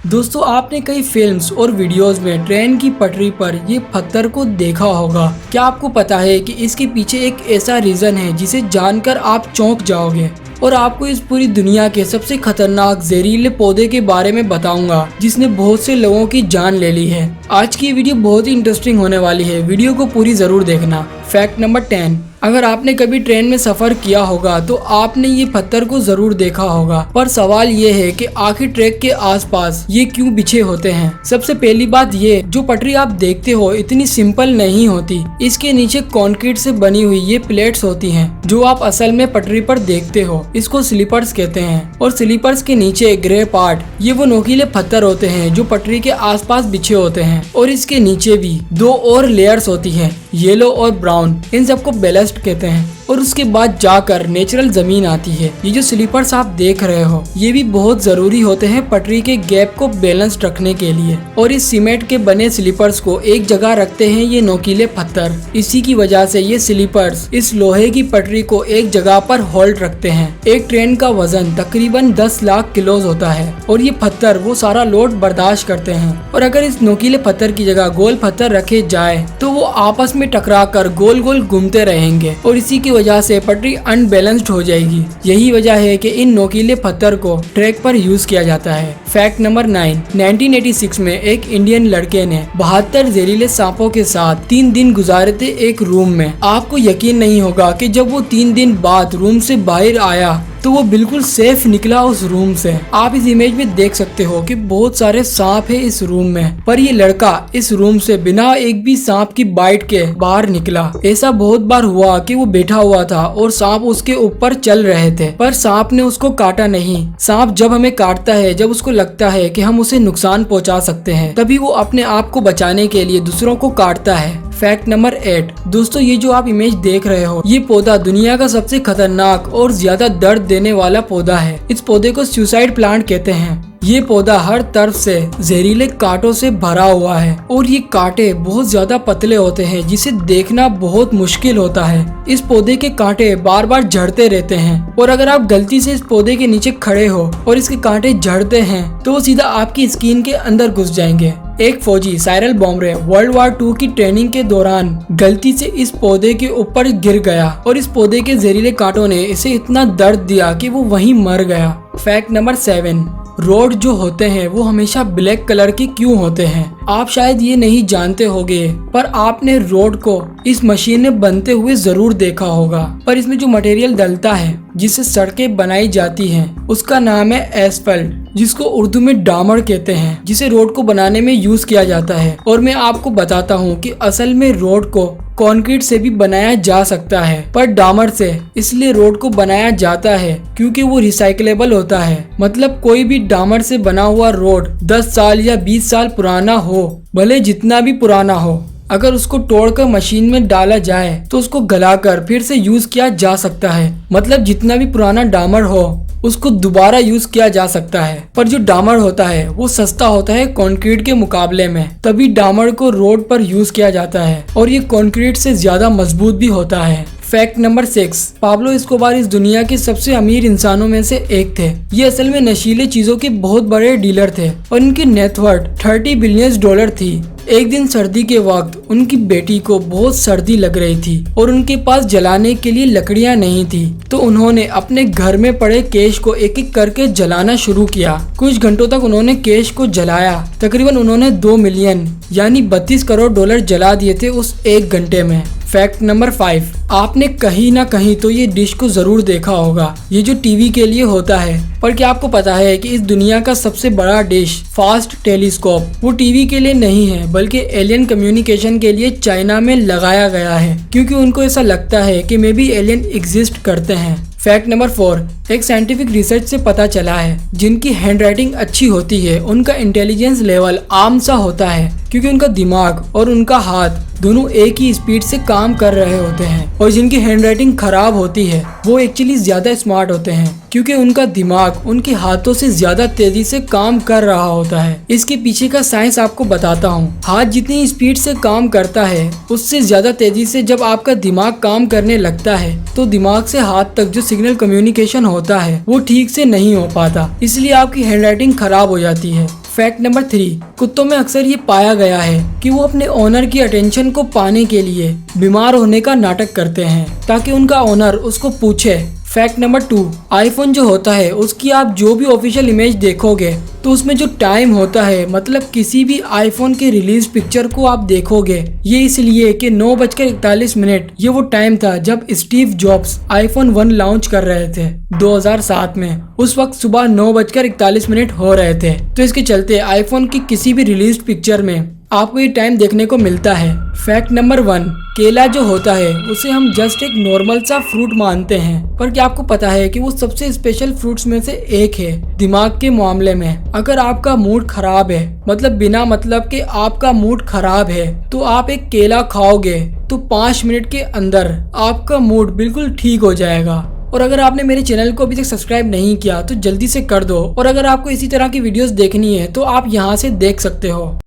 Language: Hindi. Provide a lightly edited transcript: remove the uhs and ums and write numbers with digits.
दोस्तों आपने कई फिल्म्स और वीडियोस में ट्रेन की पटरी पर ये पत्थर को देखा होगा। क्या आपको पता है कि इसके पीछे एक ऐसा रीजन है जिसे जानकर आप चौंक जाओगे। और आपको इस पूरी दुनिया के सबसे खतरनाक जहरीले पौधे के बारे में बताऊंगा जिसने बहुत से लोगों की जान ले ली है। आज की वीडियो बहुत ही इंटरेस्टिंग होने वाली है, वीडियो को पूरी जरूर देखना। फैक्ट नंबर 10, अगर आपने कभी ट्रेन में सफर किया होगा तो आपने ये पत्थर को जरूर देखा होगा, पर सवाल ये है कि आखिर ट्रैक के आसपास ये क्यों बिछे होते हैं। सबसे पहली बात ये, जो पटरी आप देखते हो इतनी सिंपल नहीं होती। इसके नीचे कंक्रीट से बनी हुई ये प्लेट्स होती हैं जो आप असल में पटरी पर देखते हो। इसको स्लीपर्स कहते हैं और स्लीपर्स के नीचे ग्रे पार्ट, ये वो नोकीले पत्थर होते हैं जो पटरी के आसपास बिछे होते हैं। और इसके नीचे भी दो और लेयर्स होती हैं, येलो और ब्राउन। इन सबको बैलेस्ट कहते हैं। और उसके बाद जाकर नेचुरल जमीन आती है। ये जो स्लीपर्स आप देख रहे हो ये भी बहुत जरूरी होते हैं पटरी के गैप को बैलेंस रखने के लिए। और इस सीमेंट के बने स्लीपर्स को एक जगह रखते हैं ये नोकीले पत्थर। इसी की वजह से ये स्लीपर्स इस लोहे की पटरी को एक जगह पर होल्ड रखते हैं। एक ट्रेन का वजन तकरीबन 10 लाख किलो होता है और ये पत्थर वो सारा लोड बर्दाश्त करते हैं। और अगर इस नोकीले पत्थर की जगह गोल पत्थर रखे जाए तो वो आपस में टकरा कर गोल गोल घूमते रहेंगे और इसी की वजह से पटरी अनबैलेंस्ड हो जाएगी। यही वजह है कि इन नोकीले पत्थर को ट्रैक पर यूज किया जाता है। फैक्ट नंबर 9, 1986 में एक इंडियन लड़के ने 72 जहरीले सांपों के साथ 3 दिन गुजारे थे एक रूम में। आपको यकीन नहीं होगा कि जब वो 3 दिन बाद रूम से बाहर आया तो वो बिल्कुल सेफ निकला उस रूम से। आप इस इमेज में देख सकते हो कि बहुत सारे सांप है इस रूम में, पर ये लड़का इस रूम से बिना एक भी सांप की बाइट के बाहर निकला। ऐसा बहुत बार हुआ कि वो बैठा हुआ था और सांप उसके ऊपर चल रहे थे, पर सांप ने उसको काटा नहीं। सांप जब हमें काटता है जब उसको लगता है कि हम उसे नुकसान पहुंचा सकते हैं, तभी वो अपने आप को बचाने के लिए दूसरों को काटता है। फैक्ट नंबर 8, दोस्तों ये जो आप इमेज देख रहे हो ये पौधा दुनिया का सबसे खतरनाक और ज्यादा दर्द देने वाला पौधा है। इस पौधे को सुसाइड प्लांट कहते हैं। ये पौधा हर तरफ से जहरीले कांटों से भरा हुआ है और ये कांटे बहुत ज्यादा पतले होते हैं जिसे देखना बहुत मुश्किल होता है। इस पौधे के कांटे बार बार झड़ते रहते हैं और अगर आप गलती से इस पौधे के नीचे खड़े हो और इसके कांटे झड़ते हैं तो वो सीधा आपकी स्किन के अंदर घुस जाएंगे। एक फौजी साइरल बॉम्बे वर्ल्ड वार 2 की ट्रेनिंग के दौरान गलती से इस पौधे के ऊपर गिर गया और इस पौधे के जहरीले कांटों ने इसे इतना दर्द दिया कि वो वहीं मर गया। फैक्ट नंबर 7, रोड जो होते हैं वो हमेशा ब्लैक कलर के क्यों होते हैं। आप शायद ये नहीं जानते होंगे, पर आपने रोड को इस मशीन में बनते हुए जरूर देखा होगा। पर इसमें जो मटेरियल डलता है जिससे सड़कें बनाई जाती हैं उसका नाम है एस्फल्ट, जिसको उर्दू में डामर कहते हैं, जिसे रोड को बनाने में यूज किया जाता है। और मैं आपको बताता हूँ कि असल में रोड को कंक्रीट से भी बनाया जा सकता है, पर डामर से इसलिए रोड को बनाया जाता है क्योंकि वो रिसाइकलेबल होता है। मतलब कोई भी डामर से बना हुआ रोड 10 साल या 20 साल पुराना हो, भले जितना भी पुराना हो, अगर उसको तोड़कर मशीन में डाला जाए तो उसको गलाकर फिर से यूज किया जा सकता है। मतलब जितना भी पुराना डामर हो उसको दोबारा यूज किया जा सकता है। पर जो डामर होता है वो सस्ता होता है कंक्रीट के मुकाबले में, तभी डामर को रोड पर यूज किया जाता है और ये कंक्रीट से ज्यादा मजबूत भी होता है। फैक्ट नंबर 6, पाब्लो एस्कोबार इस दुनिया के सबसे अमीर इंसानों में से एक थे। ये असल में नशीले चीजों के बहुत बड़े डीलर थे और इनकी नेटवर्थ $30 बिलियन थी। एक दिन सर्दी के वक्त उनकी बेटी को बहुत सर्दी लग रही थी और उनके पास जलाने के लिए लकड़ियां नहीं थी, तो उन्होंने अपने घर में पड़े कैश को एक एक करके जलाना शुरू किया। कुछ घंटों तक उन्होंने कैश को जलाया। तकरीबन उन्होंने 2 मिलियन यानी $32 करोड़ जला दिए थे उस 1 घंटे में। फैक्ट नंबर 5, आपने कहीं ना कहीं तो ये डिश को जरूर देखा होगा, ये जो टीवी के लिए होता है। पर क्या आपको पता है कि इस दुनिया का सबसे बड़ा डिश फास्ट टेलीस्कोप वो टीवी के लिए नहीं है बल्कि एलियन कम्युनिकेशन के लिए चाइना में लगाया गया है, क्योंकि उनको ऐसा लगता है कि मे बी एलियन एग्जिस्ट करते हैं। फैक्ट नंबर 4, एक साइंटिफिक रिसर्च से पता चला है जिनकी हैंडराइटिंग अच्छी होती है उनका इंटेलिजेंस लेवल आम सा होता है, क्योंकि उनका दिमाग और उनका हाथ दोनों एक ही स्पीड से काम कर रहे होते हैं। और जिनकी हैंडराइटिंग खराब होती है वो एक्चुअली ज्यादा स्मार्ट होते हैं, क्योंकि उनका दिमाग उनके हाथों से ज्यादा तेजी से काम कर रहा होता है। इसके पीछे का साइंस आपको बताता हूँ। हाथ जितनी स्पीड से काम करता है उससे ज्यादा तेजी से जब आपका दिमाग काम करने लगता है तो दिमाग से हाथ तक जो सिग्नल कम्युनिकेशन होता है वो ठीक से नहीं हो पाता, इसलिए आपकी हैंडराइटिंग खराब हो जाती है। फैक्ट नंबर 3, कुत्तों में अक्सर ये पाया गया है कि वो अपने ओनर की अटेंशन को पाने के लिए बीमार होने का नाटक करते हैं ताकि उनका ओनर उसको पूछे। फैक्ट नंबर 2, आईफोन जो होता है उसकी आप जो भी ऑफिशियल इमेज देखोगे तो उसमें जो टाइम होता है, मतलब किसी भी आईफोन के रिलीज पिक्चर को आप देखोगे, ये इसलिए कि 9:41 ये वो टाइम था जब स्टीव जॉब्स आईफोन 1 लॉन्च कर रहे थे 2007 में। उस वक्त सुबह 9:41 हो रहे थे, तो इसके चलते आईफोन की किसी भी रिलीज पिक्चर में आपको ये टाइम देखने को मिलता है। फैक्ट नंबर 1, केला जो होता है उसे हम जस्ट एक नॉर्मल सा फ्रूट मानते हैं, पर क्या आपको पता है कि वो सबसे स्पेशल फ्रूट्स में से एक है दिमाग के मामले में। अगर आपका मूड खराब है, मतलब बिना मतलब के आपका मूड खराब है, तो आप एक केला खाओगे तो 5 मिनट के अंदर आपका मूड बिल्कुल ठीक हो जाएगा। और अगर आपने मेरे चैनल को अभी तक सब्सक्राइब नहीं किया तो जल्दी से कर दो, और अगर आपको इसी तरह की वीडियोस देखनी है तो आप यहाँ से देख सकते हो।